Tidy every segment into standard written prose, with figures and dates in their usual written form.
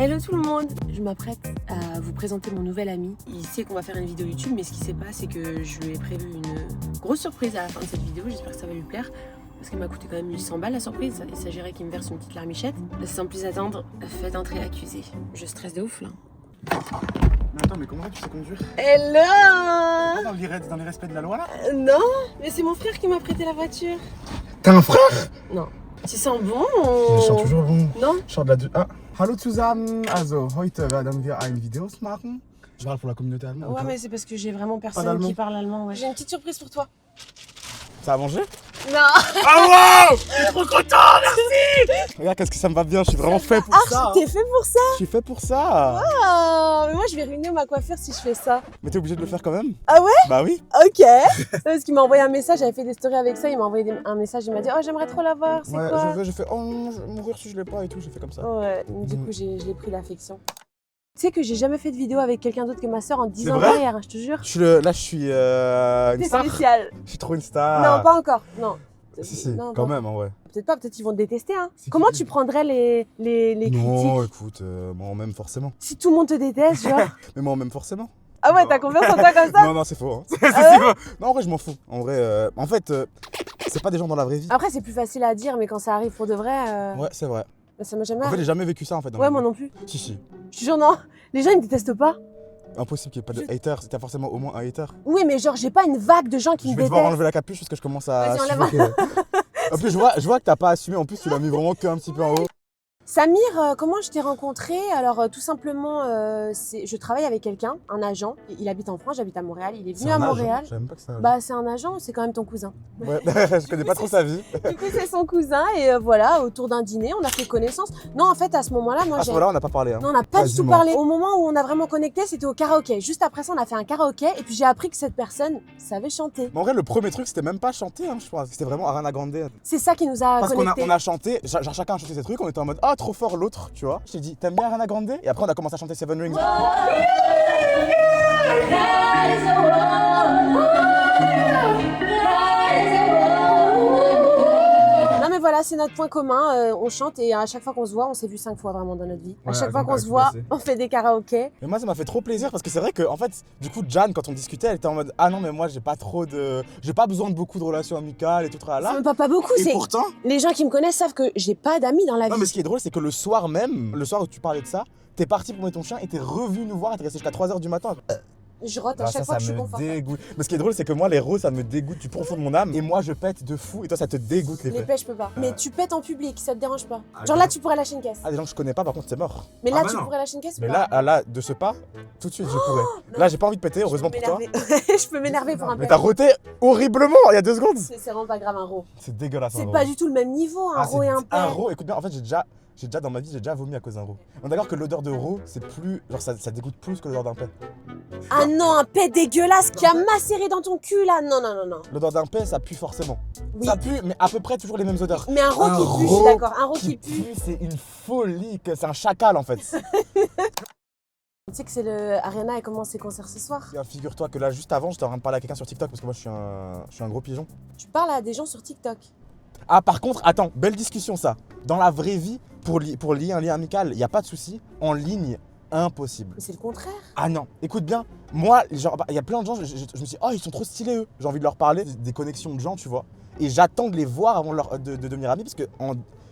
Hello tout le monde. Je m'apprête à vous présenter mon nouvel ami. Il sait qu'on va faire une vidéo YouTube, mais ce qui ne sait pas, c'est que je lui ai prévu une grosse surprise à la fin de cette vidéo. J'espère que ça va lui plaire, parce qu'elle m'a coûté quand même 800 balles la surprise. Il s'agirait qu'il me verse une petite larmichette. Sans plus attendre, faites entrer l'accusé. Je stresse de ouf là. Mais attends, mais comment tu sais conduire? Hello. Dans les respects de la loi là? Non, mais c'est mon frère qui m'a prêté la voiture. T'as un frère? Non. Tu sens bon? Ich schaue toujours bon. Non? Ich schaue de la... Ah, hallo zusammen. Also, heute werden wir ein Videos machen. Je parle pour la communauté allemande. Ouais, mais c'est parce que j'ai vraiment personne d'allemand. qui parle allemand. Ouais. J'ai une petite surprise pour toi. Ça a mangé? Non. Ah wow! Je suis trop content, merci! Regarde, qu'est-ce que ça me va bien, je suis vraiment fait pour ça. T'es fait pour ça? Je suis fait pour ça. Ah, mais moi je vais ruiner ma coiffure si je fais ça. Mais t'es obligé de le faire quand même? Ah ouais? Bah oui. Ok. Parce qu'il m'a envoyé un message, j'avais fait des stories avec ça, il m'a envoyé un message, il m'a dit oh j'aimerais trop l'avoir, c'est Ouais, quoi? j'ai fait oh non, je vais mourir si je l'ai pas et tout, j'ai fait comme ça. Ouais, du coup je l'ai pris l'affection. Tu sais que j'ai jamais fait de vidéo avec quelqu'un d'autre que ma soeur en 10 ans vrai derrière, je te jure. Là, je suis une C'est star. spécial. Je suis trop une star. Non, pas encore, non. Si, Non, quand pas- même, en vrai. Peut-être ils vont te détester. Hein. C'est Comment qui? tu prendrais les Non, critiques? écoute, moi on m'aime forcément. Si tout le monde te déteste, genre. Mais moi on m'aime forcément. Ah ouais, t'as confiance en toi comme ça? Non, c'est faux. Hein. Ah ouais? Non, en vrai, je m'en fous. En vrai, en fait, c'est pas des gens dans la vraie vie. Après, c'est plus facile à dire, mais quand ça arrive pour de vrai, Ouais, c'est vrai. ça m'a jamais En fait, arrivé. j'ai jamais vécu ça en fait. Dans Ouais, ma moi vie. non plus. Si. Je te jure, non. Les gens, ils me détestent pas. Impossible qu'il n'y ait pas de haters. T'as forcément au moins un hater. Oui, mais genre, j'ai pas une vague de gens qui Je me vais devoir détestent. enlever la capuche parce que je commence à. Vas-y, enlève. suivre que- En plus, je vois que t'as pas assumé. En plus, tu l'as mis vraiment qu'un petit peu en haut. Samir, comment je t'ai rencontré? Alors, tout simplement, je travaille avec quelqu'un, un agent. Il habite en France, j'habite à Montréal. Il est venu à Montréal. Je savais même pas que ça. Bah, c'est un agent, c'est quand même ton cousin. Ouais, je connais pas trop sa vie. Du coup, c'est son cousin. Et voilà, autour d'un dîner, on a fait connaissance. Non, en fait, à ce moment-là, moi, À ce moment-là, on n'a pas parlé. Hein. Non, on n'a pas du tout Quasiment. parlé. Au moment où on a vraiment connecté, c'était au karaoké. Juste après ça, on a fait un karaoké. Et puis, j'ai appris que cette personne savait chanter. Mais en vrai, le premier truc, c'était même pas chanter, hein, je crois. C'était vraiment Ariana Grande. C'est ça qui nous a Parce qu'on connectés. on a chanté, genre chacun a chanté ses trucs, on était en mode ah trop fort l'autre, tu vois. Je t'ai dit t'aimes bien Ariana Grande? Et après on a commencé à chanter Seven Rings. Non mais voilà, c'est notre point commun. On chante et à chaque fois qu'on se voit, on s'est vu 5 fois vraiment dans notre vie. À Ouais, chaque fois donc, qu'on ouais, se voit, c'est on fait des karaokés. Mais moi ça m'a fait trop plaisir parce que c'est vrai que en fait, du coup Jan quand on discutait, elle était en mode ah non mais moi j'ai pas besoin de beaucoup de relations amicales et tout C'est là. même pas beaucoup. Et C'est pourtant, les gens qui me connaissent savent que j'ai pas d'amis dans la non vie. mais ce qui est drôle c'est que le soir même, le soir où tu parlais de ça, t'es parti promener ton chien et t'es revenu nous voir et t'es resté jusqu'à 3h du matin. Je rote à Ah, chaque fois ça que je suis me confortable. dégoûte. Mais ce qui est drôle c'est que moi les roses ça me dégoûte du profond de mon âme et moi je pète de fou et toi ça te dégoûte les Les faits. pêches, je peux pas. Mais tu pètes en public, ça te dérange pas. Ah, Genre là, tu pourrais lâcher une caisse. Ah des gens que je connais pas par contre c'est mort. Mais là, Ah, bah tu non. pourrais lâcher une caisse ou Mais pas? là, de ce pas, tout de suite je pourrais. Là j'ai pas envie de péter, heureusement pour toi. Je peux m'énerver pour un Mais pêche. t'as roté horriblement il y a 2 secondes. C'est vraiment pas grave un ro. C'est dégueulasse. C'est un pas ro. du tout le même niveau, un Ah, ro et un un pêche. ro, écoute bien, en fait j'ai déjà dans ma vie j'ai déjà vomi à cause d'un ro. On est d'accord que l'odeur de ro c'est plus. Genre ça dégoûte plus que l'odeur d'un paix. Ah non, un pet dégueulasse qui a macéré dans ton cul là. Non, non, non, non. L'odeur d'un paix ça pue forcément. Oui. Ça pue mais à peu près toujours les mêmes odeurs. Mais un ro Un qui pue, je suis ro d'accord. Un ro qui pue. c'est une folie, que c'est un chacal en fait. Tu sais que c'est le. Ariana, elle commence ses concerts ce soir. Bien, figure-toi que là juste avant j'étais en train de parler à quelqu'un sur TikTok parce que moi je suis un gros pigeon. Tu parles à des gens sur TikTok. Ah par contre, attends, belle discussion ça. Dans la vraie vie, pour lier un lien amical, il n'y a pas de souci. En ligne, impossible. Mais c'est le contraire. Ah non, écoute bien, moi, genre, il y a plein de gens, je me suis dit, oh ils sont trop stylés eux. J'ai envie de leur parler, des connexions de gens, tu vois. Et j'attends de les voir avant de devenir amis parce que,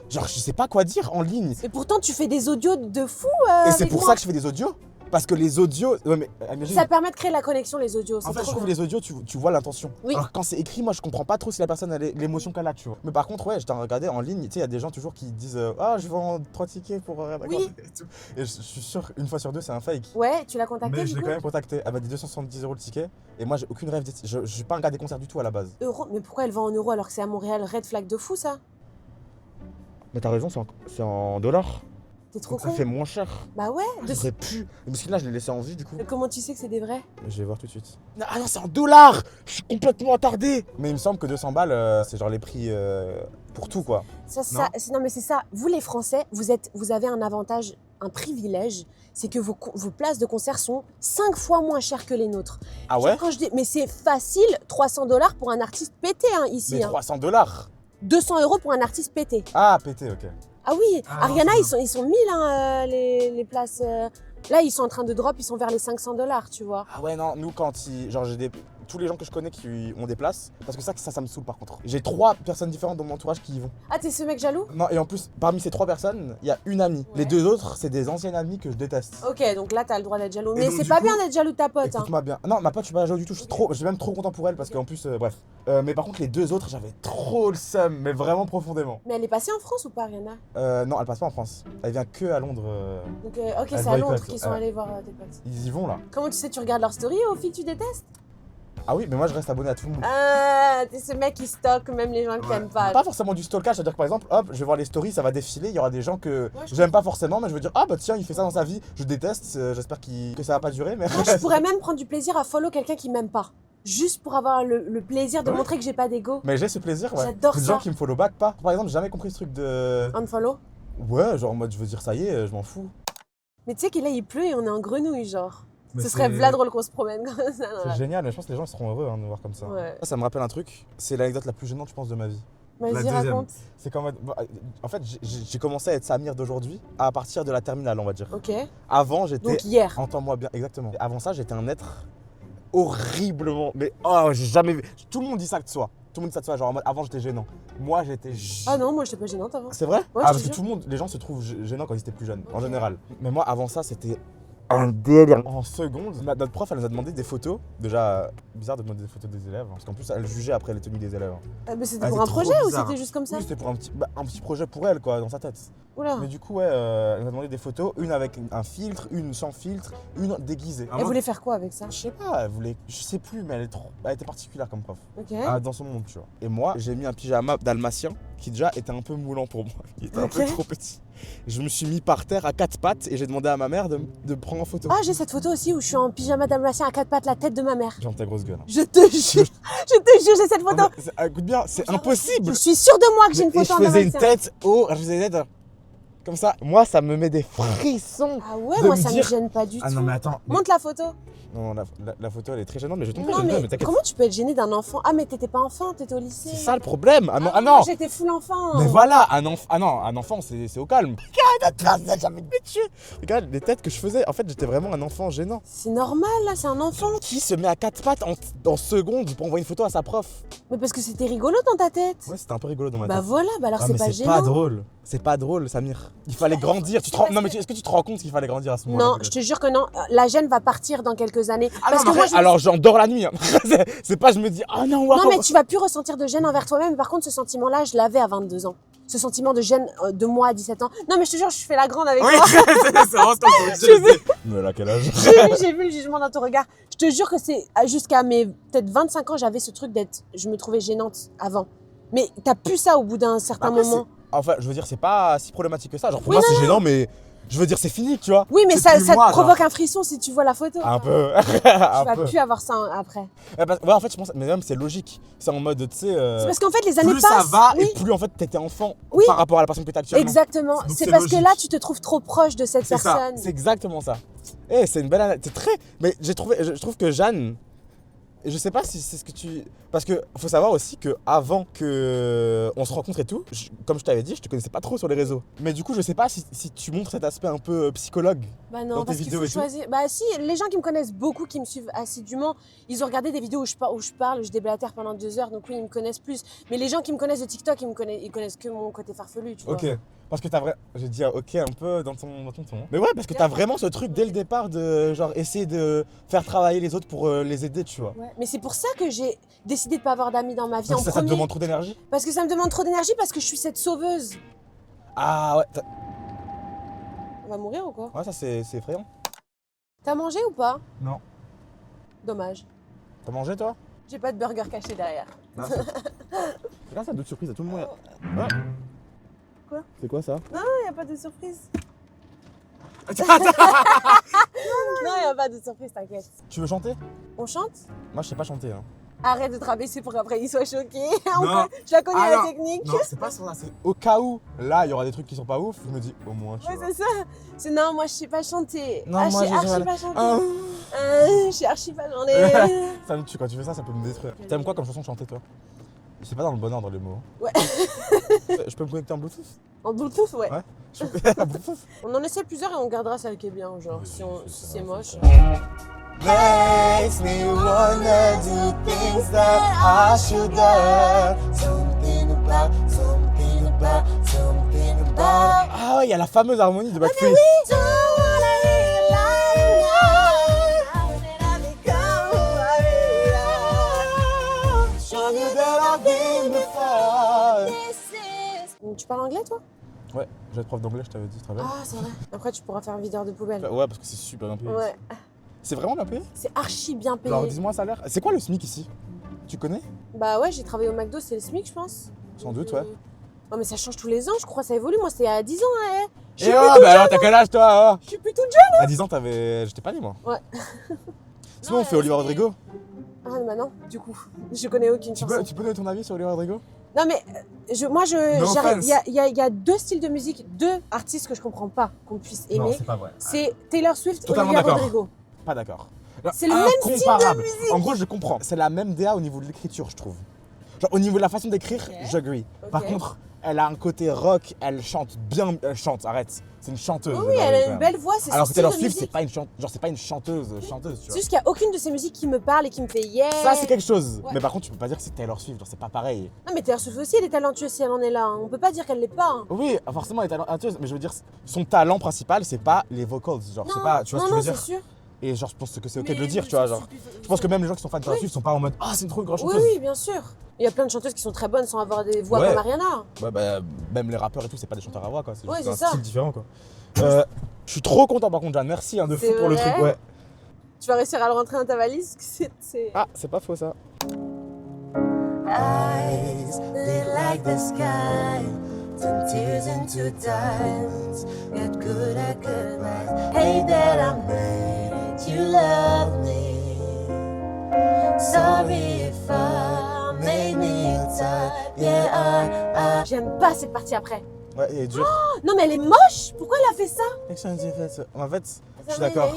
genre, je sais pas quoi dire en ligne. Et pourtant, tu fais des audios de fou. Et c'est avec pour moi. ça que je fais des audios. Parce que les audios, ouais, mais imagine. Ça permet de créer la connexion, les audios. En c'est fait, trop je trouve bien. les audios, tu vois l'intention. Oui. Alors quand c'est écrit, moi je comprends pas trop si la personne a l'émotion qu'elle a, tu vois. Mais par contre, ouais, j'étais regardé en ligne, tu sais, il y a des gens toujours qui disent ah, je vends 3 tickets pour Ariana Grande Oui. et tout. Et je suis sûr, une fois sur deux, c'est un fake. Ouais, tu l'as contacté Mais du je l'ai coup quand même contacté. Elle m'a dit 270 € le ticket. Et moi, j'ai aucune rêve. Je suis pas un gars des concerts du tout à la base. Euros. Mais pourquoi elle vend en euros alors que c'est à Montréal? Red flag de fou ça. Mais t'as raison, c'est en dollars. T'es trop Donc ça con. fait moins cher. Bah ouais. J'aurais pu. Parce que là, je l'ai laissé en vie du coup. Mais comment tu sais que c'est des vrais? Je vais voir tout de suite. Ah non, c'est en dollars. Je suis complètement attardé. Mais il me semble que 200 balles, c'est genre les prix pour tout quoi. Non mais c'est ça. Vous les Français, vous avez un avantage, un privilège, c'est que vos places de concert sont 5 fois moins chères que les nôtres. Ah ouais? Quand je dis, mais c'est facile, 300 $ pour un artiste pété hein, ici. Mais hein. 300 $. 200 € pour un artiste pété. Ah, pété, ok. Ah oui, Ah, Ariana, non, ils sont 1000 hein, les places. Là, ils sont en train de drop, ils sont vers les $500, tu vois. Ah ouais, non, nous, quand genre, tous les gens que je connais qui ont des places, parce que ça me saoule par contre. J'ai 3 personnes différentes dans mon entourage qui y vont. Ah, t'es ce mec jaloux? Non, et en plus, parmi ces 3 personnes, il y a une amie. Ouais. Les 2 autres, c'est des anciennes amies que je déteste. Ok, donc là, t'as le droit d'être jaloux. Et Mais donc, c'est du pas coup, bien d'être jaloux de ta pote. Hein. Écoute-moi bien. Non, ma pote, je suis pas jaloux du tout. Je suis même trop content pour elle parce qu'en plus, bref. Mais par contre, les 2 autres, j'avais trop le seum, mais vraiment profondément. Mais elle est passée en France ou pas, Ariana? Non, elle passe pas en France. Elle vient que à Londres. Donc, ok, Elle c'est à Londres boycotte. qu'ils sont allés voir tes potes. Ils y vont là. Comment tu sais, tu regardes leurs stories aux filles que tu détestes? Ah oui, mais moi, je reste abonné à tout le monde. Ah, t'es ce mec qui stocke même les gens que t'aimes pas. Pas forcément du stalkage, c'est-à-dire que par exemple, hop, je vais voir les stories, ça va défiler, il y aura des gens que Ouais, j'aime pas forcément, mais je veux dire, ah bah tiens, il fait ça dans sa vie, je déteste, j'espère que ça va pas durer, mais. Moi, je pourrais même prendre du plaisir à follow quelqu'un qui m'aime pas. Juste pour avoir le plaisir de Ouais. montrer que j'ai pas d'ego. Mais j'ai ce plaisir, ouais. J'adore Des ça. gens qui me follow back pas. Par exemple, j'ai jamais compris ce truc de. Unfollow. Ouais, genre en mode, je veux dire, ça y est, je m'en fous. Mais tu sais que là, il pleut et on est en grenouille, genre. Mais Ce serait v'là drôle qu'on se promène comme ça. dans C'est la- génial, mais je pense que les gens seront heureux hein, de nous voir comme ça. Ouais. Ça me rappelle un truc, c'est l'anecdote la plus gênante, je pense, de ma vie. Vas-y, La deuxième. raconte. C'est qu'en mode. En fait, j'ai commencé à être Samir d'aujourd'hui à partir de la terminale, on va dire. Ok. Avant, j'étais. Donc hier. Entends-moi bien, exactement. Avant ça, j'étais un être horriblement. Mais oh, j'ai jamais vu. Tout le monde dit ça de soi. Tout le monde dit ça de soi. Genre, en mode, avant, j'étais gênant. Moi, j'étais. Ah non, moi, j'étais pas gênante avant. C'est vrai? Ouais, Ah, je te parce que jure. tout le monde, les gens se trouvent gênants quand ils étaient plus jeunes, en Ok. général. Mais moi, avant ça, c'était un délire. En seconde, notre prof, elle nous a demandé des photos. Déjà, bizarre de demander des photos des élèves, hein, parce qu'en plus, elle jugeait après les tenues des élèves. hein. Mais c'était Ah, pour c'est un trop projet ou bizarre. c'était juste comme ça? Oui, c'était pour un petit projet pour elle, quoi, dans sa tête. Oula. Mais du coup, ouais, elle nous a demandé des photos, une avec un filtre, une sans filtre, une déguisée. Elle voulait faire quoi avec ça? Je sais pas, elle voulait. Je sais plus, mais elle était particulière comme prof. Ok. Dans son monde, tu vois. Et moi, j'ai mis un pyjama dalmatien qui déjà était un peu moulant pour moi. Il était un peu Ok. trop petit. Je me suis mis par terre à 4 pattes et j'ai demandé à ma mère de me prendre en photo. Ah, j'ai cette photo aussi où je suis en pyjama dalmatien à 4 pattes, la tête de ma mère. Genre ta grosse gueule. hein. Je te jure, j'ai cette photo. Ah, mais écoute bien, c'est impossible. Je suis sûre de moi que j'ai une Et photo je en faisais une dalmatien. tête je faisais une tête comme ça. Moi, ça me met des frissons. Ah ouais, de moi me ça me dire- gêne pas du tout. Ah non, mais attends. mais- Montre la photo. Non, la photo, elle est très gênante, mais je tombe pas, Non je mais mais t'inquiète. comment tu peux être gêné d'un enfant? Ah mais t'étais pas enfant, t'étais au lycée. C'est ça le problème. Ah non, ah non. moi, j'étais full enfant. Mais voilà, un enfant, c'est au calme. Regarde, t'as jamais tué. Regarde les têtes que je faisais. En fait, j'étais vraiment un enfant gênant. C'est normal là, c'est un enfant. Qui se met à 4 pattes en seconde pour envoyer une photo à sa prof? Mais parce que c'était rigolo dans ta tête. Ouais, c'était un peu rigolo dans ma Bah tête. voilà, bah alors Ah, c'est mais pas c'est gênant. pas drôle. C'est pas drôle, Samir. Il fallait grandir. Non, mais est-ce que tu te rends compte qu'il fallait grandir à ce moment-là? Non, je te jure que non. La gêne va partir dans quelques années. Ah parce non, que mais moi, alors j'en dors la nuit. hein. c'est pas, je me dis, ah non, waouh. Non, mais tu vas plus ressentir de gêne envers toi-même. Par contre, ce sentiment-là, je l'avais à 22 ans. Ce sentiment de gêne de moi à 17 ans. Non, mais je te jure, je fais la grande avec Oui, toi. c'est vraiment ce qu'on peut dire. Mais elle a quel âge? J'ai vu le jugement dans ton regard. Je te jure que c'est jusqu'à mes peut-être 25 ans, j'avais ce truc d'être. Je me trouvais gênante avant. Mais t'as plus ça au bout d'un certain Après, moment. Enfin, je veux dire, c'est pas si problématique que ça. Genre, pour Oui, moi, c'est gênant, mais je veux dire, c'est fini, tu vois. Oui, mais C'est ça, plus ça moi, te provoque un frisson si tu vois la photo. Un peu. Tu un vas peu. plus avoir ça après. Ouais, en fait, je pense, mais même, c'est logique. C'est en mode, tu sais. C'est parce qu'en fait, les années plus passent. ça va oui. et plus en fait t'étais enfant Oui. par rapport à la personne que t'as actuellement. Exactement. Donc, C'est c'est parce que logique. là, tu te trouves trop proche de cette C'est ça. personne. C'est exactement ça. Eh, c'est une belle analyse. C'est très. Mais je trouve que Jeanne. Je sais pas si c'est ce que tu. Parce que faut savoir aussi que avant que on se rencontre et tout, comme je t'avais dit, je te connaissais pas trop sur les réseaux. Mais du coup, je sais pas si tu montres cet aspect un peu psychologue. Bah dans non, tes parce qu'il vidéos faut et tout. choisir. Bah si, les gens qui me connaissent beaucoup, qui me suivent assidûment, ils ont regardé des vidéos où je parle, où je déblatère pendant 2 heures, donc oui, ils me connaissent plus. Mais les gens qui me connaissent de TikTok, ils connaissent que mon côté farfelu, tu vois. Ok. Parce que t'as vraiment. J'ai dit ok un peu dans ton ton. Mais ouais, parce que t'as vraiment ce truc dès le départ de genre essayer de faire travailler les autres pour les aider, tu vois. Ouais. Mais c'est pour ça que j'ai décidé de pas avoir d'amis dans ma vie Parce en que ça te premier. demande trop d'énergie. Parce que ça me demande trop d'énergie, parce que je suis cette sauveuse. Ah ouais. On va mourir ou quoi? Ouais, ça c'est effrayant. T'as mangé ou pas? Non. Dommage. T'as mangé toi? J'ai pas de burger caché derrière. Regarde ça, d'autres surprises à tout le monde. Ouais. Quoi? C'est quoi ça? Non, y a pas de surprise. Non, y a pas de surprise, t'inquiète. Tu veux chanter? On chante? Moi je sais pas chanter. Hein. Arrête de te rabaisser pour qu'après il soit choqué. Non. Je la connais Ah la non. technique. Non, c'est pas ça, c'est au cas où là il y aura des trucs qui sont pas ouf, je me dis au moins tu Ouais, vois. c'est ça. C'est non, moi je sais pas chanter. Non, ah, moi, je sais j'ai archi jamais- pas chanter. Ah. Je suis archi pas j'en ai. Ça me tue quand tu fais ça, ça peut me détruire. Ok. T'aimes quoi comme chanson chanter toi? C'est pas dans le bon ordre les mots. Ouais. Je peux me connecter en Bluetooth? En Bluetooth, ouais. Ouais. On en essaie plusieurs et on gardera celle qui est bien, genre, si c'est moche. Makes me wanna do things that I should have. Something about. Ah ouais, il y a la fameuse harmonie de Backstreet. Tu parles anglais, toi? Ouais, je vais être prof d'anglais, je t'avais dit, très bien. Ah, c'est vrai. Après, tu pourras faire un videur de poubelle. Ouais, parce que c'est super bien payé. Ouais. C'est vraiment bien payé? C'est archi bien payé. Alors, dis-moi un salaire. C'est quoi le SMIC ici? Tu connais? Bah ouais, j'ai travaillé au McDo, c'est le SMIC, je pense. Sans doute, ouais. Oh, mais ça change tous les ans, je crois, ça évolue. Moi, c'était il y a 10 ans, hein. Je Et suis oh, plus toute bah alors, jeune, t'as quel âge, toi? Je suis plus toute jeune. À 10 ans, j'étais pas né, moi. Ouais. Sinon, on fait Oliver Rodrigo. Ah, bah non, du coup. Je connais aucune chanson. Tu peux donner ton avis sur Oliver Rodrigo? Non, mais No offense. il y a deux styles de musique, deux artistes que je comprends pas qu'on puisse aimer. pas vrai. C'est Taylor Swift et Totalement Olivia d'accord. Rodrigo. Pas d'accord. C'est le même style de musique. En gros, je comprends. C'est la même DA au niveau de l'écriture, je trouve. Genre, au niveau de la façon d'écrire, Ok. j'agree. Ok. Par contre, elle a un côté rock, elle chante bien. Elle chante, arrête. C'est une chanteuse. Oui, elle a une belle voix, c'est son Alors que style Taylor de Swift, musique. c'est pas une chanteuse, tu C'est vois. juste qu'il n'y a aucune de ces musiques qui me parle et qui me fait yeah. Ça, c'est quelque chose. Ouais. Mais par contre, tu peux pas dire que c'est Taylor Swift, genre, c'est pas pareil. Non, mais Taylor Swift aussi, elle est talentueuse si elle en est là. On peut pas dire qu'elle l'est pas. Hein. Oui, forcément, elle est talentueuse, mais je veux dire, son talent principal, c'est pas les vocals. Genre, c'est pas. Tu vois ce que je veux dire? c'est sûr. Et genre, je pense que c'est ok de le dire, tu vois. Genre, je pense que même les gens qui sont fans de Taylor Swift sont pas en mode ah, c'est une trop grande Oui, chanteuse. oui, bien sûr. Il y a plein de chanteuses qui sont très bonnes sans avoir des voix Ouais. comme Ariana. Ouais, bah, même les rappeurs et tout, c'est pas des chanteurs à voix, quoi. C'est Ouais, juste c'est un ça. style différent, quoi. Je suis trop content, par contre, Jeanne. Merci de fou C'est pour le vrai truc. Ouais. Tu vas réussir à le rentrer dans ta valise. Ah, c'est pas faux, ça. Eyes lit like the sky, turn tears into diamonds. Got good at good life. Hate that I made you love me. Sorry if I made me tired. Yeah, J'aime pas cette partie après. Ouais, il est dur. Non, mais elle est moche. Pourquoi elle a fait ça? En fait, je suis d'accord.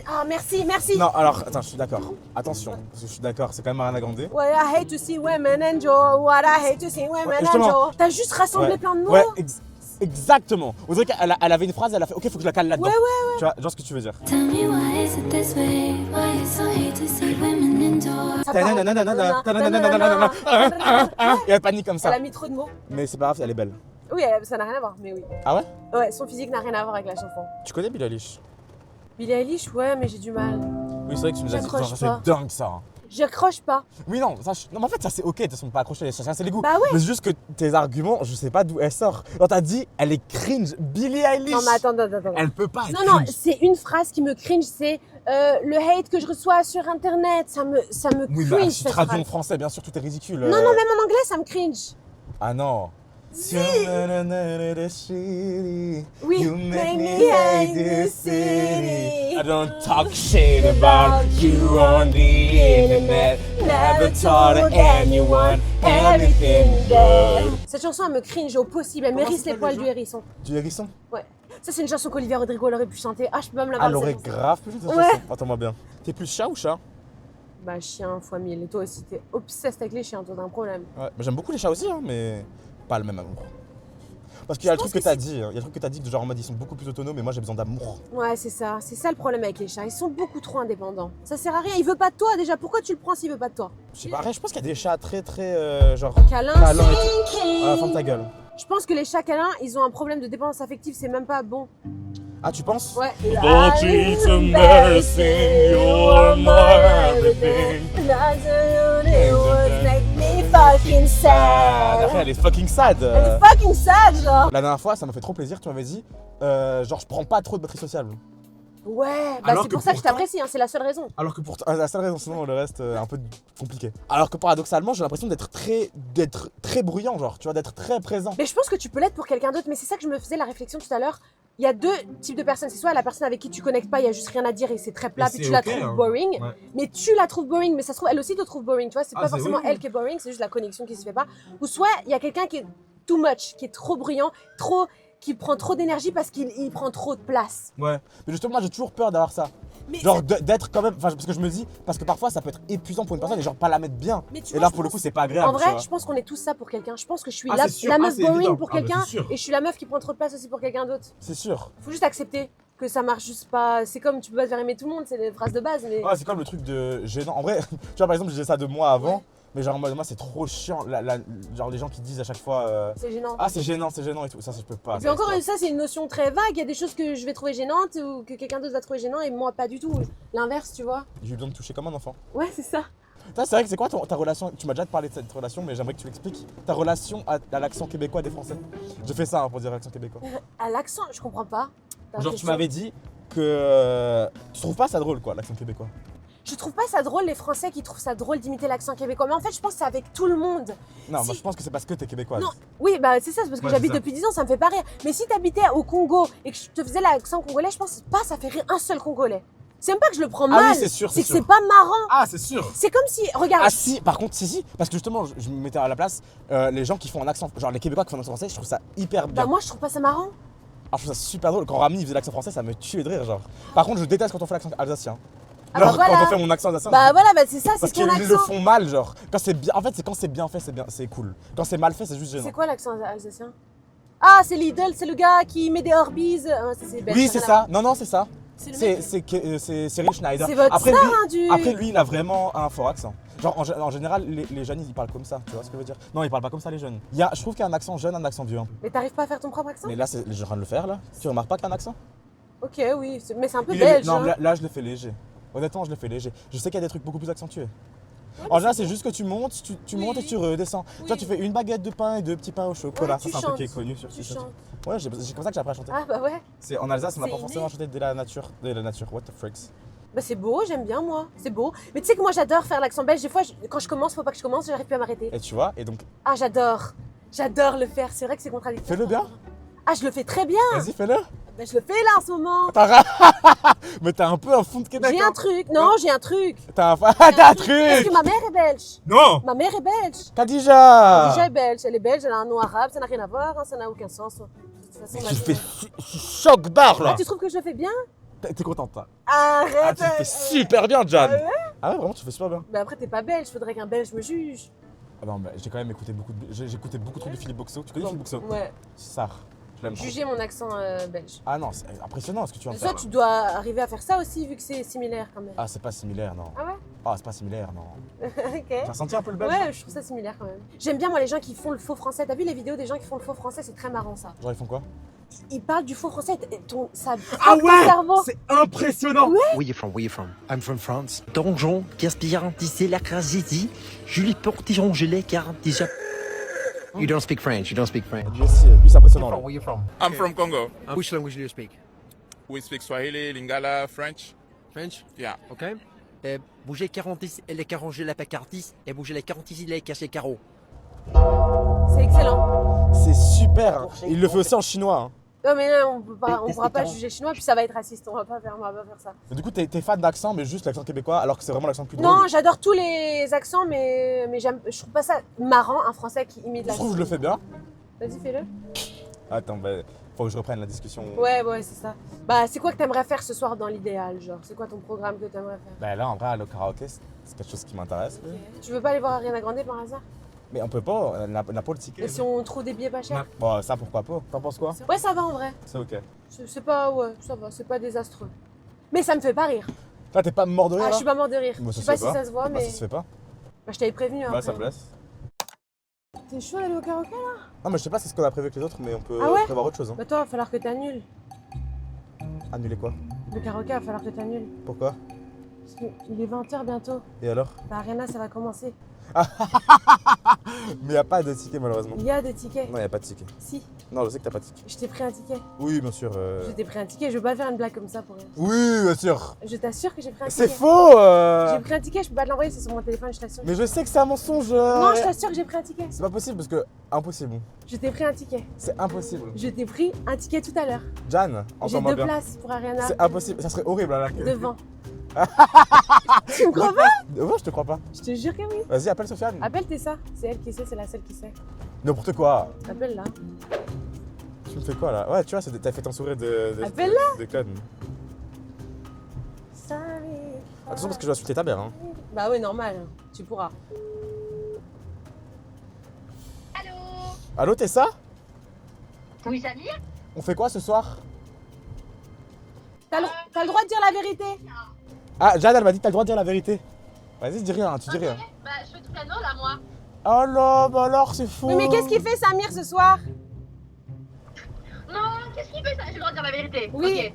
Ah, merci, merci. Non, alors, attends, je suis d'accord. Attention, parce que je suis d'accord, c'est quand même Ariana Grande. What I hate to see women enjoy. What I hate to see women justement. enjoy. T'as juste rassemblé Ouais. plein de mots. Ouais, exactement. On dirait qu'elle elle avait une phrase, elle a fait ok, faut que je la cale là-dedans. Ouais. Tu vois, genre ce que tu veux dire. Tell me why is it this way? Why you so hate to see women endure? Ça part en- Et elle panique comme Elle a ça. mis trop de mots. Mais c'est pas grave, elle est belle. Oui, ça n'a rien à voir, mais oui. Ah ouais? Ouais, son physique n'a rien à voir avec la chanson. Tu connais Billie Eilish? Billie Eilish, ouais, mais j'ai du mal. Oui, c'est vrai que tu nous as dit J'accroche genre, pas. c'est dingue ça. Hein. J'accroche pas. Oui, non, ça, non, mais en fait, ça c'est ok, de toute façon, de pas accrocher les chacun, c'est les goûts. Bah ouais. Mais c'est juste que tes arguments, je sais pas d'où elle sort. Genre, t'as dit, elle est cringe. Billie Eilish. Non, mais attends. Elle peut pas être Non, cringe. c'est une phrase qui me cringe, c'est le hate que je reçois sur internet. Ça me Oui, cringe bah, si cette traduit en phrase. français, bien sûr, tout est ridicule. Non, même en anglais, ça me cringe. Ah non. Si. Oui, You make me hate this city. I don't talk shit about you on the internet. Never told anyone everything there. Cette chanson, elle me cringe au possible. Elle Comment mérite s'appelle les poils déjà du hérisson. Du hérisson? Ouais. Ça, c'est une chanson qu'Olivia Rodrigo elle aurait pu chanter. Ah, je peux même la Ah, elle voir. aurait cette chanson. grave pu chanter cette Ouais. chanson. Attends-moi bien. T'es plus chat ou chat? Bah, chien fois 1000. Et toi aussi, t'es obsessed avec les chiens. Toi, t'as un problème. Ouais, mais j'aime beaucoup les chats aussi, hein, mais pas le même amour. Parce qu'il y a le Je truc pense que t'as dit, il y a le truc que t'as dit, genre en mode ils sont beaucoup plus autonomes, mais moi j'ai besoin d'amour. Ouais, c'est ça. C'est ça le problème avec les chats. Ils sont beaucoup trop indépendants. Ça sert à rien. Il veut pas de toi déjà. Pourquoi tu le prends s'il veut pas de toi? Je sais pas, je pense qu'il y a des chats très genre Câlin. câlins et tout. Ah, ferme ta gueule. Je pense que les chats câlins, ils ont un problème de dépendance affective. C'est même pas bon. Ah, tu penses? Ouais. Don't it's embarrassing, you're my everything. Fucking Après, elle est fucking sad. Elle est fucking sad, genre. La dernière fois, ça m'a fait trop plaisir, tu m'avais dit, genre je prends pas trop de batterie sociable. Ouais, bah Alors c'est que pour ça que je pourtant- t'apprécie, hein, c'est la seule raison. Alors que pour la seule raison, sinon le reste un peu compliqué. Alors que paradoxalement, j'ai l'impression d'être très bruyant, genre, tu vois, d'être très présent. Mais je pense que tu peux l'être pour quelqu'un d'autre, mais c'est ça que je me faisais la réflexion tout à l'heure. Il y a deux types de personnes. C'est soit la personne avec qui tu connectes pas, il y a juste rien à dire et c'est très plat, Et puis c'est tu la ok, trouves hein. boring. Ouais. Mais tu la trouves boring, mais ça se trouve, elle aussi te trouve boring, tu vois. C'est Ah, pas c'est forcément oui. elle qui est boring, c'est juste la connexion qui se fait pas. Ou soit il y a quelqu'un qui est too much, qui est trop bruyant, trop qui prend trop d'énergie parce qu'il prend trop de place. Ouais. Mais justement, moi j'ai toujours peur d'avoir ça. Mais Genre d'être quand même. Enfin, parce que je me dis, parce que parfois ça peut être épuisant pour une personne et genre pas la mettre bien. Mais tu Et vois, là je pour le pense- coup, c'est pas agréable. En tu vrai, vois. je pense qu'on est tous ça pour quelqu'un. Je pense que je suis Ah, la, c'est sûr. la Ah, meuf c'est évident. boring pour Ah, bah, quelqu'un c'est sûr. et je suis la meuf qui prend trop de place aussi pour quelqu'un d'autre. C'est sûr. Faut juste accepter que ça marche juste pas. C'est comme tu peux pas te faire aimer tout le monde, c'est des phrases de base. Mais Ouais, c'est comme le truc de gênant. En vrai, tu vois, par exemple, je disais ça de moi avant, mais genre en mode, moi, c'est trop chiant. Genre les gens qui disent à chaque fois c'est gênant. ah, c'est gênant et tout. Ça, je peux pas. Et puis encore ça, c'est une notion très vague. Il y a des choses que je vais trouver gênantes ou que quelqu'un d'autre va trouver gênant et moi pas du tout. L'inverse, tu vois. J'ai eu besoin de toucher comme un enfant. Ouais, c'est ça. Ça, c'est vrai que c'est quoi ta relation? Tu m'as déjà parlé de cette relation, mais j'aimerais que tu l'expliques. Ta relation à l'accent québécois des Français. Je fais ça pour dire l'accent québécois. À l'accent, je comprends pas. Genre, tu m'avais dit que tu trouves pas ça drôle, quoi, l'accent québécois. Je trouve pas ça drôle les Français qui trouvent ça drôle d'imiter l'accent québécois. Mais en fait, je pense que c'est avec tout le monde. Non, Si- moi, je pense que c'est parce que t'es québécoise. Non, oui, bah c'est ça, c'est parce que Ouais, j'habite c'est ça. depuis 10 ans, ça me fait pas rire. Mais si t'habitais au Congo et que je te faisais l'accent congolais, je pense pas ça fait rire un seul Congolais. C'est même pas que je le prends Ah oui, mal, c'est sûr, c'est c'est que sûr. c'est pas marrant. Ah, c'est sûr. C'est comme si, regarde, Ah si, par contre, si, parce que justement, je me mettais à la place, les gens qui font un accent, genre les Québécois qui font un accent français, je trouve ça hyper bien. bah moi je trouve pas ça marrant. Ah, je trouve ça super drôle. Quand Rami faisait l'accent français, ça me tuait de rire, genre. Par contre, je déteste quand on fait l'accent alsacien. Ah Genre, bah voilà. quand on fait mon accent alsacien. Bah voilà, bah c'est ça, parce c'est ton qu'ils le accent. font mal, genre. Quand c'est bien, en fait, c'est quand c'est bien fait, c'est cool. Quand c'est mal fait, c'est juste gênant. C'est quoi l'accent alsacien? Ah, c'est Lidl, c'est le gars qui met des Orbeez. Ah, ça, c'est belge, Oui, ça c'est n'a rien à ça. Non, non, c'est ça. voir. C'est le mec. C'est Cyril Schneider. C'est votre après, star, lui, hein, du. après, lui, il a vraiment un fort accent. Genre, en général, les jeunes, ils parlent comme ça, tu vois ce que je veux dire? Non, ils parlent pas comme ça, les jeunes. Je trouve qu'il y a un accent jeune, un accent vieux. Mais t'arrives pas à faire ton propre accent? Mais là, je suis en train de le faire, là. Tu remarques pas qu'il y a un accent? Ok, oui, mais c'est un peu Il est- belge. Non, hein. là, je le fais léger. Honnêtement, je le fais léger. Je sais qu'il y a des trucs beaucoup plus accentués. En général, c'est juste que tu montes, tu montes et tu redescends. Tu vois, tu fais une baguette de pain et deux petits pains au chocolat. Ouais, Ça, tu c'est un truc qui est chantes. connu sur Tu sur- chantes. Ouais, c'est comme ça que j'ai appris à chanter. Ah bah ouais. C'est en Alsace, on n'a C'est pas forcément inné. chanté de la nature. De la nature, what the fricks. Bah c'est beau, j'aime bien moi, c'est beau. Mais tu sais que moi j'adore faire l'accent belge. Des fois, quand je commence, faut pas que je commence, j'arrive plus à m'arrêter. Et tu vois, et donc, Ah j'adore, j'adore le faire. C'est vrai que c'est contradictoire. fais-le bien. Ah je le fais très bien. Vas-y, fais-le. Bah je le fais là en ce moment. Mais t'as un peu un fond de Québec. J'ai hein. un truc. Non, j'ai un truc. T'as un J'ai T'as un Parce truc. que ma mère est belge. Non. Ma mère est belge. Khadija. Déjà est belge. Elle est belge. Elle a un nom arabe. Ça n'a rien à voir. hein, ça n'a aucun sens. De toute façon, Tu ma- fais choc barre là. Ah, tu trouves que je le fais bien? T'es contente, toi. Arrête. Ah, tu fais super bien, Jan. Ah ouais Ah ouais, vraiment, tu fais super bien. Mais après t'es pas belge. Faudrait qu'un belge me juge. Ah non, mais j'ai quand même écouté beaucoup de... J'ai écouté beaucoup trop de Philippe Boxo. Tu connais Philippe Boxo? Ouais. Ça, je l'aime trop. Juger mon accent belge. Ah non, c'est impressionnant ce que tu viens de Toi, faire. tu dois arriver à faire ça aussi, vu que c'est similaire quand même. Ah, c'est pas similaire, non. Ah ouais? Ah, c'est pas similaire, non. Ok. T'as senti un peu le belge? Ouais, je trouve ça similaire quand même. J'aime bien moi les gens qui font le faux français. T'as vu les vidéos des gens qui font le faux français? C'est très marrant ça. Genre, ils font quoi? Ils parlent du faux français et ça Ah frappe ton cerveau. C'est impressionnant! Where you from? Where you from? I'm from France. Donjon, Gaspillard, disait la tragédie. Julie Portillon, je l'ai car déjà. You don't speak French. You don't speak French. Lui aussi, lui, c'est impressionnant, là. Where you from? I'm from Congo. Which language do you speak? We speak Swahili, Lingala, French. French. Yeah. Okay. Bouger 40, elle est 40, je l'ai pas 40, et bouger les 40 ici, il est caché carreau. C'est excellent. C'est super! Il le fait aussi en chinois. Hein. Non mais là, on pourra pas juger chinois puis ça va être raciste. On va pas faire ça. Mais du coup, t'es fan d'accent, mais juste l'accent québécois, alors que c'est vraiment l'accent le plus drôle. Non, j'adore tous les accents, mais je trouve pas ça marrant un français qui imite Je la. trouve que je le fais bien. Vas-y, fais-le. Attends, bah, faut que je reprenne la discussion. Ouais, c'est ça. Bah, c'est quoi que t'aimerais faire ce soir dans l'idéal, genre? C'est quoi ton programme que t'aimerais faire? Bah là, en vrai, aller au karaoké, c'est quelque chose qui m'intéresse. Tu veux pas aller voir Ariana Grande par hasard? Mais on peut pas, on n'a pas le ticket. Et si on trouve des billets pas chers? Bon, ça, pourquoi pas? T'en penses quoi? Ouais, ça va en vrai. C'est ok. C'est pas, ouais, ça va, c'est pas désastreux. Mais ça me fait pas rire. Là, t'es pas mort de rire, Ah, je là? suis pas mort de rire. Bah, Je ça sais pas se si fait ça se voit, Bah, mais. ça se fait pas. Bah, je t'avais prévenu. Hein, Bah, ça quand me même. laisse. T'es chaud d'aller au karaoké là? Non, mais je sais pas c'est ce qu'on a prévu avec les autres, mais on peut Ah ouais prévoir autre chose. Hein. Bah, toi, va falloir que t'annules. Annuler quoi? Le karaoké, va falloir que t'annules. Pourquoi? Parce qu'il est 20h bientôt. Et alors? Bah, Ariana, ça va commencer. Mais y a pas de ticket malheureusement. Il y a des tickets. Non, y a pas de ticket. Si, Non, je sais que t'as pas de ticket. je t'ai pris un ticket. Oui, bien sûr. Je t'ai pris un ticket, je veux pas faire une blague comme ça pour rien. Oui, bien sûr. Je t'assure que j'ai pris un C'est ticket. faux J'ai pris un ticket, je peux pas te l'envoyer, c'est sur mon téléphone, je t'assure. Mais je sais que c'est un mensonge. Non, je t'assure que j'ai pris un ticket. C'est pas possible parce que. Impossible. Je t'ai pris un ticket. C'est impossible. Je t'ai pris un ticket tout à l'heure. Jan, J'ai entends-moi 2 bien. places pour Ariana C'est impossible. Ça serait horrible là. devant. Tu me crois pas? Ouais, je te crois pas. Je te jure que oui. Vas-y, appelle Sofiane. Appelle Tessa, c'est elle qui sait, c'est la seule qui sait. N'importe quoi. Appelle là. Tu me fais quoi là? Ouais, tu vois, t'as fait ton sourire de Appelle-la. de conne. Attention parce que je dois insulter ta mère. Hein. Bah ouais, normal, tu pourras. Allô? Allô, Tessa? Oui, Samir? On fait quoi ce soir? T'as le droit de dire la vérité. Ah, Jade, elle m'a dit que t'as le droit de dire la vérité. Vas-y, dis rien, tu dis rien. Bah, je fais tout l'anneau là, moi. Oh là, bah alors, c'est faux. Oui, mais qu'est-ce qu'il fait Samir ce soir? Non, qu'est-ce qu'il fait ça? J'ai le droit de dire la vérité. Oui. Ok.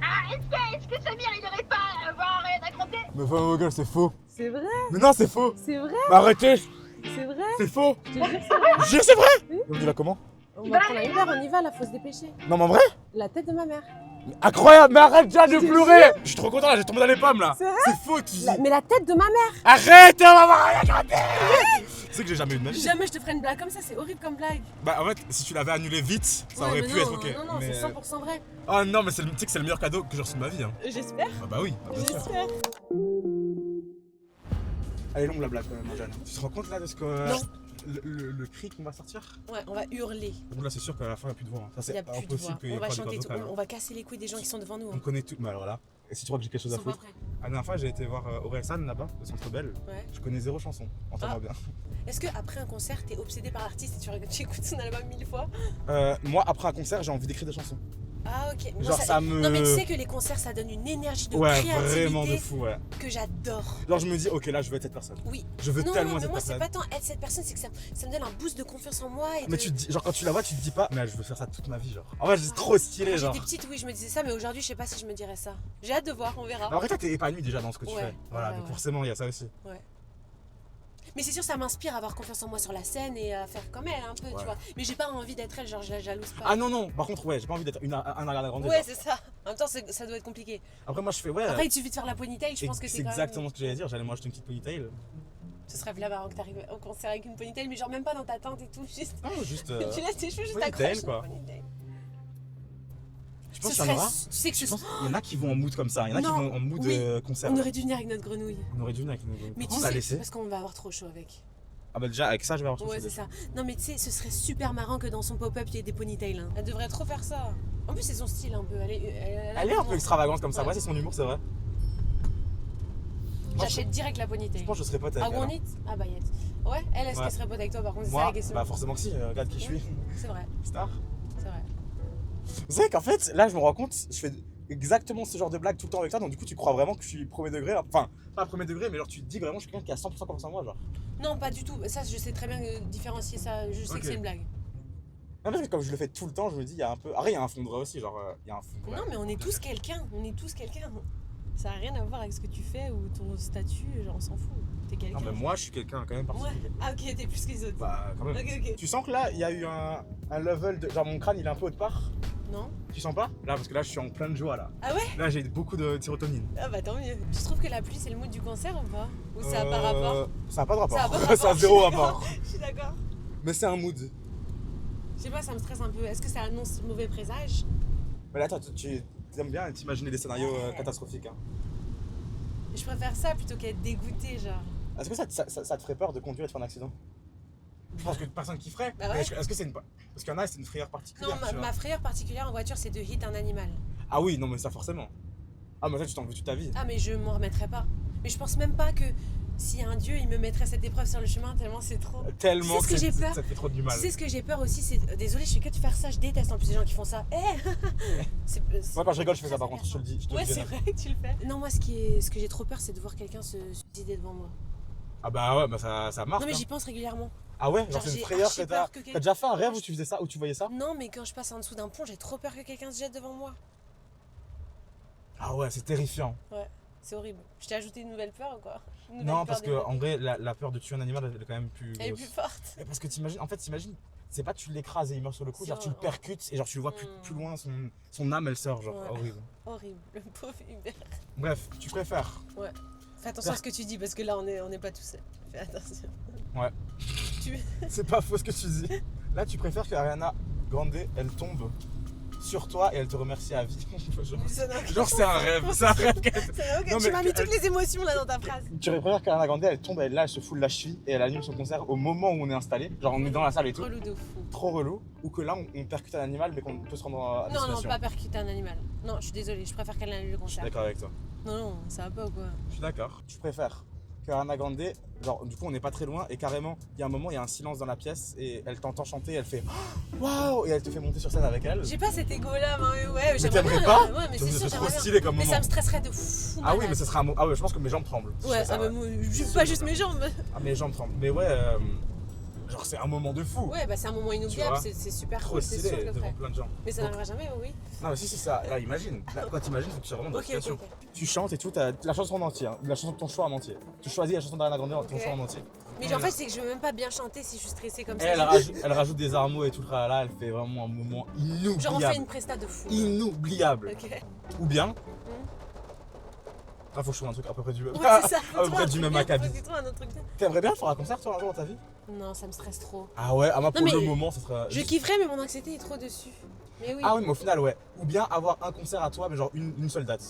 Ah, est-ce que Samir, il aurait pas avoir rien à compter? Mais enfin, ma gueule, c'est faux. C'est vrai, Mais non, c'est faux. c'est vrai, Mais arrêtez, c'est vrai. c'est faux. Je te jure, c'est vrai. Je jure, c'est vrai. Oui. On y va comment? On va prendre un Uber, on y va, là, faut se dépêcher. Non, mais en vrai? La tête de ma mère. Incroyable, mais arrête déjà de Je te pleurer. Je suis trop content là, j'ai tombé dans les pommes là. C'est vrai? C'est faux, tu dis. Mais la tête de ma mère. Arrête, on va voir rien à Tu sais que j'ai jamais eu de ma vie. Jamais je te ferai une blague comme ça, c'est horrible comme blague. Bah en fait, si tu l'avais annulé vite, ça aurait mais pu non, être ok. Non, mais... c'est 100% vrai. Oh non, mais tu sais que c'est le meilleur cadeau que j'ai reçu de ma vie. Hein. J'espère, Ah bah oui, bien sûr. j'espère. Elle est longue la blague quand même, Jeanne. Tu te rends compte là de ce que. Non. Le cri qu'on va sortir? Ouais, on va hurler. Bon là c'est sûr qu'à la fin il n'y a plus de voix. Hein. Ça Il y c'est a plus de impossible voix. qu'il y ait On va pas de chanter voix tout. vocale. On va casser les couilles des gens qui sont devant nous. On Hein. connaît tout. Mais alors là, et si tu crois que j'ai quelque chose Ils à sont pas foutre? prêts. La dernière fois j'ai été voir Orelsan là-bas, au Centre Bell. Ouais. Je connais 0 chanson. Entends-moi bien. Est-ce qu'après un concert, t'es obsédé par l'artiste et tu écoutes son album 1000 fois? Moi après un concert j'ai envie d'écrire des chansons. Ah ok. Moi, Genre ça me. Non mais tu sais que les concerts ça donne une énergie de Ouais, créativité vraiment de fou, ouais. que j'adore. Genre je me dis, ok là je veux être cette personne. Oui. Je veux Non, tellement mais cette moi c'est personne. pas tant être cette personne, c'est que ça me donne un boost de confiance en moi. Et Mais de... tu te dis, genre quand tu la vois, tu te dis pas, mais je veux faire ça toute ma vie, genre. En vrai, c'est trop stylé, Quand genre. j'étais petite, oui, je me disais ça, mais aujourd'hui, je sais pas si je me dirais ça. J'ai hâte de voir, on verra. En vrai, toi, t'es épanoui déjà dans ce que tu Ouais, fais. Voilà, ouais, donc ouais. forcément, il y a ça aussi. Mais c'est sûr, ça m'inspire à avoir confiance en moi sur la scène et à faire comme elle un peu, Ouais. tu vois. Mais j'ai pas envie d'être elle, genre je la jalouse pas. Ah non, non, par contre, ouais, j'ai pas envie d'être un arrière grande. Ouais, c'est ça. En même temps, ça doit être compliqué. Après, moi, je fais, ouais. Après, il suffit de faire la ponytail, je pense que c'est c'est quand exactement même... ce que j'allais dire. J'allais m'acheter une petite ponytail. Ce serait bien marrant que t'arrives au concert avec une ponytail, mais genre même pas dans ta tente et tout, juste... Non, juste. tu laisses tes cheveux juste ponytail, accrochés. quoi. Je pense qu'il y en aura. Tu sais que Je ce... pense qu'il y en a qui vont en mood comme ça. Il y en a qui Non, vont en mood oui. concert. On aurait dû venir avec notre grenouille. On aurait dû venir avec nos. Mais tu On l'a sais, laissé. parce qu'on va avoir trop chaud avec. Ah bah déjà, avec ça, je vais avoir trop Ouais, chaud c'est déjà. ça. Non, mais tu sais, ce serait super marrant que dans son pop-up, il y ait des ponytails. Hein. Elle devrait trop faire ça. En plus, c'est son style un peu. Elle Elle est un peu extravagante comme ça. Ouais. Ouais, c'est son humour, c'est vrai. J'achète direct la ponytail. Je pense que je serais pote avec Ah, elle. want it? Ah, bah, yes. Ouais, elle, est-ce Ouais. qu'elle serait pote avec toi par contre? C'est ça Moi, la question. bah forcément que si. Regarde qui je suis. C'est vrai, Star. c'est vrai. Vous savez qu'en fait, là, je me rends compte, je fais exactement ce genre de blague tout le temps avec toi, donc du coup, tu crois vraiment que je suis premier degré. Enfin, pas premier degré, mais genre, tu te dis vraiment, je suis quelqu'un qui a 100% confiance en moi, genre. Non, pas du tout. Ça, je sais très bien différencier ça. Je sais Ok. que c'est une blague. Non, parce que comme je le fais tout le temps, je me dis, il y a un peu. Ah, il y a un fond de vrai aussi, genre, il y a un fond de vrai. Non, mais on est tous quelqu'un. On est tous quelqu'un. Ça n'a rien à voir avec ce que tu fais ou ton statut. Genre, on s'en fout. T'es quelqu'un. Non, mais moi, je suis quelqu'un quand même Ouais. particulier. Ah, ok, t'es plus que les autres. Bah, quand même. Ok. Tu sens que là, il y a eu un level de. Genre, mon crâne, il est un peu haut de part. Non? Tu sens pas? Là, parce que là, je suis en pleine joie, là. Ah ouais? Là, j'ai beaucoup de sérotonine. Ah bah tant mieux. Tu trouves que la pluie c'est le mood du concert ou pas? Ou ça a pas rapport? Ça a pas de rapport. Ça a pas de rapport, Ça a je zéro suis rapport. d'accord. Je suis d'accord. Mais c'est un mood. Je sais pas, ça me stresse un peu. Est-ce que ça annonce mauvais présage? Mais là, toi, tu aimes bien t'imaginer des scénarios Ouais. catastrophiques. Hein. Je préfère ça plutôt qu'être dégoûté, genre. Est-ce que ça te ferait peur de conduire et de faire un accident? Je pense que personne qui ferait. Bah ouais. Mais est-ce que c'est une. Parce qu'il y en a, c'est une frayeur particulière. Non, tu vois. ma frayeur particulière en voiture, c'est de hit un animal. Ah oui, non, mais ça forcément. Ah, mais ça, tu t'en veux toute ta vie. Ah, mais je m'en remettrai pas. Mais je pense même pas que s'il y a un dieu, il me mettrait cette épreuve sur le chemin tellement c'est trop. Tellement Tu sais ce que j'ai peur? ça te fait trop du mal. Tu sais ce que j'ai peur aussi, c'est. Désolée, je fais que de faire ça, je déteste en plus les gens qui font ça. Moi, quand je rigole, je fais ça par contre, je te le dis. Ouais, c'est vrai que tu le fais. Non, moi, ce que j'ai trop peur, c'est de voir quelqu'un se suicider devant moi. Ah bah ouais, bah ça marche. Non, mais hein. j'y pense régulièrement. Ah ouais, Genre, genre c'est j'ai une frayeur archi que peur t'as. que T'as déjà fait un rêve où tu faisais ça, où tu voyais ça? Non, mais quand je passe en dessous d'un pont, j'ai trop peur que quelqu'un se jette devant moi. Ah ouais, c'est terrifiant. C'est horrible. Je t'ai ajouté une nouvelle peur ou quoi? Une nouvelle Non, peur parce que développée. en vrai, la peur de tuer un animal, elle est quand même plus. Elle est grosse. plus forte. Mais parce que t'imagines, en fait, t'imagines, c'est pas tu l'écrases et il meurt sur le coup, Si, genre tu le ouais. percutes et genre tu le vois plus loin, son âme elle sort, genre Ouais. horrible. Horrible. Le pauvre Hubert. Bref, tu préfères. Fais attention à ce que tu dis parce que là, on est pas tout seul. Fais attention. Ouais. Tu... C'est pas faux ce que tu dis. Là, tu préfères que Ariana Grande elle tombe sur toi et elle te remercie à vie. Ça n'a aucun Genre c'est un rêve, c'est un rêve. Ça n'a aucun- Non, Tu mais m'as mis elle- toutes les émotions là dans ta phrase. Tu préfères qu'Ariana Grande, elle tombe, elle est là, elle se fout de la cheville et elle annule son concert au moment où on est installé. Genre on est dans la salle et tout. Relou de fou. Trop relou. Ou que là on percute un animal mais qu'on peut se rendre à Non, non, destination. pas percuter un animal. Non, je suis désolée, je préfère qu'elle annule le Je suis concert. d'accord avec toi. Non, non, ça va pas ou quoi? Je suis d'accord. Tu préfères qu'Ariana Grande, genre du coup on n'est pas très loin et carrément il y a un moment, il y a un silence dans la pièce et elle t'entend chanter, elle fait waouh et elle te fait monter sur scène avec elle. J'ai pas cet égo là, mais ouais, Mais j'aimerais t'aimerais bien. pas Ouais, mais c'est sûr, trop j'aimerais bien. stylé comme Mais moment. ça me stresserait de fou. Ah oui, malade. mais ça sera un Ah ouais, je pense que mes jambes tremblent. si je Ouais, fais ça, ah, mais pas juste mes jambes. Ah, mes jambes tremblent. Mais ouais, genre c'est un moment de fou. Ouais, bah c'est un moment inoubliable, vois, c'est super Trop cool, c'est sûr que stylé je le devant ferais. plein de gens. Mais ça Donc- n'arrivera jamais, oui. Non, mais si, ça. Là, imagine. Là, quand t'imagines, faut que tu sois vraiment dans la Ok, ok, situation. ok. Tu chantes et tout, t'as la chanson en entier, hein, la chanson de ton choix en entier. Tu choisis la chanson d'Ariana Grande, ton Ok. choix en entier. Mais genre, en fait, c'est que je veux même pas bien chanter si je suis stressée comme Et ça. elle rajoute des armots et tout le tralala, elle fait vraiment un moment inoubliable. Genre, on fait une presta de fou. Inoubliable. Ok. Ou bien. Ah, faut que je trouve un truc à peu près du Ouais, c'est ça. à peu près du même acabit. Faut que tu trouves un autre truc bien. T'aimerais bien faire un concert toi un jour dans ta vie? Non, ça me stresse trop. Ah ouais, moi pour Non, le mais moment ça serait. Je kifferais, mais mon anxiété est trop dessus. Mais oui. Ah oui, mais au final, ouais. Ou bien avoir un concert à toi, mais genre une seule date.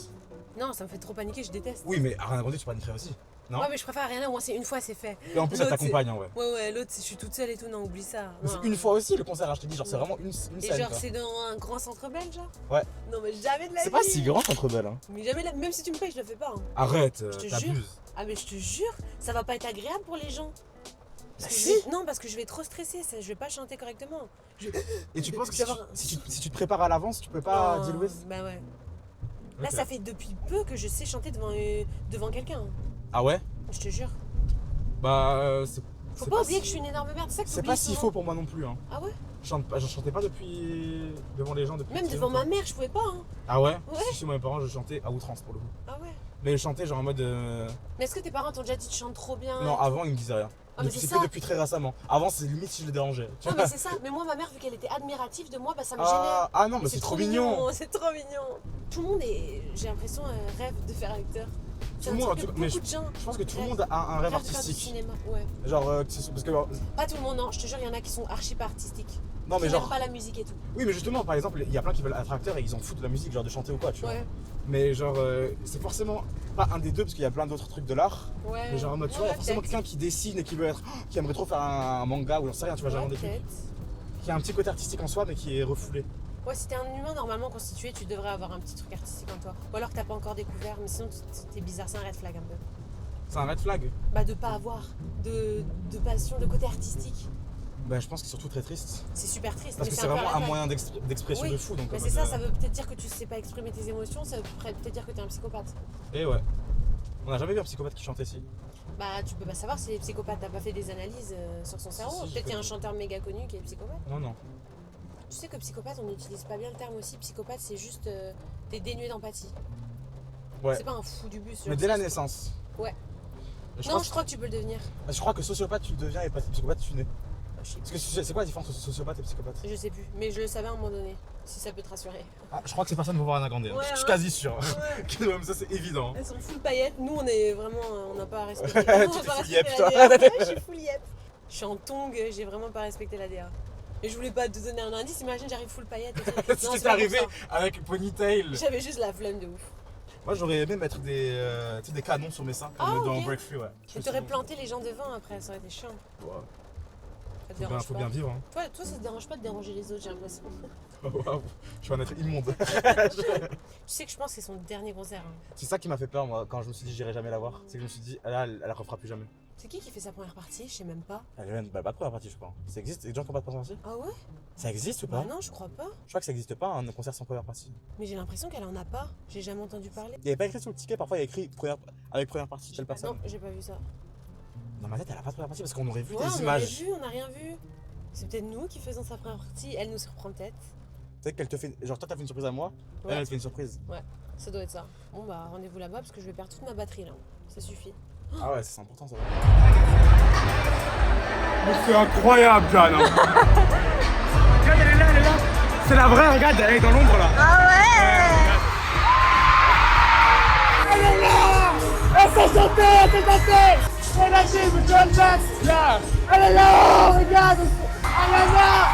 Non, ça me fait trop paniquer, je déteste. Oui, mais Ariana Grande, tu paniquerais aussi. Non. Ouais, mais je préfère rien, au moins c'est une fois, c'est fait. Et en plus, elle L'autre, t'accompagne, en vrai. Ouais, ouais, l'autre, je suis toute seule et tout, non, oublie ça. Mais Non. c'est une fois aussi le concert, hein, je t'ai dit, genre c'est vraiment une Et scène. genre, quoi. c'est dans un grand centre belge, genre Ouais. Non, mais jamais de la vie. C'est pas si grand contre Belle. Hein. Mais jamais, même si tu me payes, je le fais pas. Hein. Arrête, Je te t'abuses. Ah, mais je te jure, ça va pas être agréable pour les gens. Bah Parce que si. Non, parce que je vais trop stresser, je vais pas chanter correctement. Et tu penses que Je vais avoir- si tu te prépares à l'avance, tu peux pas Non, deal with? Bah ouais. Là, Ok. ça fait depuis peu que je sais chanter devant quelqu'un. hein. Ah ouais? Je te jure. Bah, Faut pas oublier que je suis une énorme merde, c'est ça que C'est t'oublies pas si souvent. faux pour moi non plus. Hein. Ah ouais Je chantais pas depuis. devant les gens depuis. Même très devant ma longtemps. mère, je pouvais pas. Hein. Ah ouais? Ouais. Si, chez mes parents, je chantais à outrance pour le coup. Ah ouais. Mais je chantais genre en mode. Mais est-ce que tes parents t'ont déjà dit tu chantes trop bien Non, et tout avant, ils me disaient rien. Ah, mais Depuis- c'est c'est ça. que depuis très récemment. Avant, c'est limite si je les dérangeais. tu Non, vois. mais c'est ça. Mais moi, ma mère, vu qu'elle était admirative de moi, bah ça me Ah non, gênait. mais c'est trop mignon. C'est trop mignon. Tout le monde est, j'ai l'impression, rêve de faire acteur. Tout le monde, en tout cas, mais beaucoup de gens Je pense que tout le rêvent- monde a un rêve rêvent de faire du artistique. cinéma. Ouais. Genre, parce que. Pas tout le monde, non. Je te jure, il y en a qui sont archi pas artistiques. Non, mais Qui genre. n'aiment pas la musique et tout. Oui, mais justement, par exemple, il y a plein qui veulent être acteurs et ils en foutent de la musique, genre de chanter ou quoi, tu vois. Ouais. Mais genre, c'est forcément pas un des deux parce qu'il y a plein d'autres trucs de l'art. Ouais. Mais genre en mode, tu vois, il y a forcément quelqu'un qui dessine et qui veut être. Qui aimerait trop faire un manga ou j'en sais rien, tu vois, genre des trucs. Qui a un petit côté artistique en soi, mais qui est refoulé. Ouais, si t'es un humain normalement constitué, tu devrais avoir un petit truc artistique en toi. Ou alors que t'as pas encore découvert, mais sinon t'es bizarre, c'est un red flag un peu. C'est un red flag. Bah de pas avoir de passion, de côté artistique. Bah, je pense que c'est surtout très triste. C'est super triste. Parce mais que c'est peu vraiment red un flag. moyen d'expression Oui, de fou. Donc, Mais en c'est ça, mode, ça veut peut-être dire que tu sais pas exprimer tes émotions, ça veut peut-être dire que t'es un psychopathe. Et ouais. On a jamais vu un psychopathe qui chantait ici. Bah tu peux pas savoir si les psychopathes, t'as pas fait des analyses sur son cerveau. si, Peut-être j'ai qu'il y a un fait. chanteur méga connu qui est psychopathe. Non, non. Tu sais que psychopathe, on n'utilise pas bien le terme aussi. Psychopathe, c'est juste t'es dénué d'empathie. Ouais. C'est pas un fou du bus. Mais genre, dès la c'est- naissance. Ouais. Je, Non, pense- je crois que tu peux le devenir. je crois que sociopathe tu le deviens et pas psychopathe tu nais. Je sais Parce que c'est quoi la différence entre sociopathe et psychopathe? Je sais plus, mais je le savais à un moment donné, si ça peut te rassurer. Ah, je crois que ces personnes vont voir Ariana Grande. Ouais, Je suis hein. quasi sûr. Ouais. Comme ça, c'est évident. Elles sont full paillettes, nous on est vraiment, on n'a pas respecté. Tu on n'a t'es pas full respecté yep, la toi. DA. Ouais, je suis full yep. Je suis en tongue, j'ai vraiment pas respecté la DA. Et je voulais pas te donner un indice, imagine j'arrive full paillettes. et tout. Si Non, c'est t'étais pas arrivé pour ça. avec ponytail. J'avais juste la flemme de ouf. Moi, j'aurais aimé mettre des canons sur mes seins, comme Ah, dans ok. Breakthrough, ouais. Et t'aurais planté les gens devant après, ça aurait été chiant. Ouais. Ça te Faut bien, dérange faut pas. bien vivre. Hein. Toi, ça te dérange pas de déranger les autres, j'ai l'impression. Waouh, je suis un être immonde. Tu sais que je pense que c'est son dernier concert. Hein. C'est ça qui m'a fait peur, moi, quand je me suis dit j'irai jamais la voir. C'est que je me suis dit, ah là, elle la refera plus jamais. C'est qui fait sa première partie? Je sais même pas. Elle est même pas de première partie, je crois. Ça existe? Les gens qui n'ont pas de première partie? Ah ouais? Ça existe ou Bah pas? non, je crois pas. Je crois que ça existe pas, un concert sans première partie. Mais j'ai l'impression qu'elle en a pas. J'ai jamais entendu parler. Il n'y avait pas écrit sur le ticket, parfois il y a écrit avec première partie, telle personne. Non, j'ai pas vu ça. Dans ma tête, elle a pas de première partie parce qu'on aurait vu Ouais, des on images. aurait vu, on n'a rien vu. C'est peut-être nous qui faisons sa première partie. Elle nous surprend peut-être. Tu sais qu'elle te fait. Genre, toi, t'as fait une surprise à moi, Ouais. elle te fait une surprise. Ça doit être ça. Bon bah rendez-vous là-bas parce que je vais perdre toute ma batterie là. Ça suffit. Ah ouais, c'est important ça. Mais c'est incroyable, Jeanne. Regarde, elle est là, elle est là. C'est la vraie, regarde, elle est dans l'ombre là. Ah ouais. Elle s'est chantée, elle s'est chantée. C'est la team, John Jack. Là. Elle est là, regarde. Elle est là.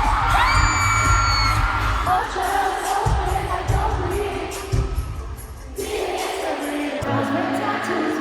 Cosmic tattoos